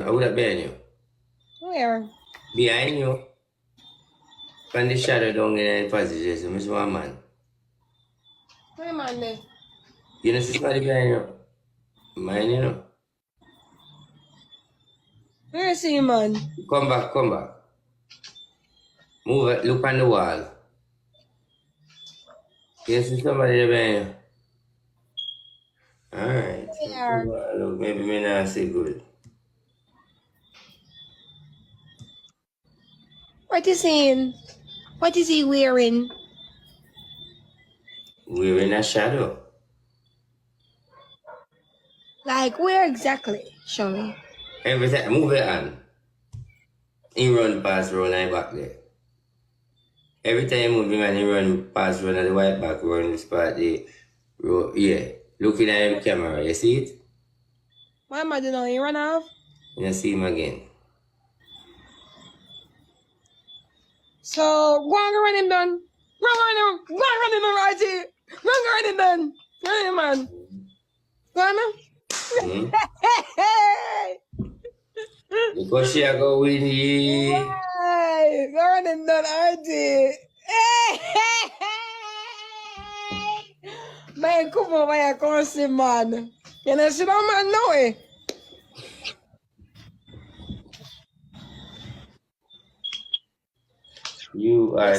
How would that behind you? Where? Behind you. From the shadow down in the passage, so Miss One Man. Where man there? You know, see somebody behind you. Mine, you know. Where is he, man? Come back, come back. Move it, look on the wall. You see somebody there behind you. Alright. Where? Look, maybe me not see good. What is he? What is he wearing? We're in a shadow. Like, where exactly? Show me. Every time, move it on. He run past round and back there. Every time you move him and he run past round at the white back run this part the road. Yeah. Looking at him camera, you see it? What am I doing now? You run off? You see him again. So, go and run him down. Go and run him right here. Go and run him down. Run him, man. Go on now. Mm-hmm. Because she a go win ye. Right. Go run him down, RJ. Man, come over here, come see, man. You know, see that man now, eh? You are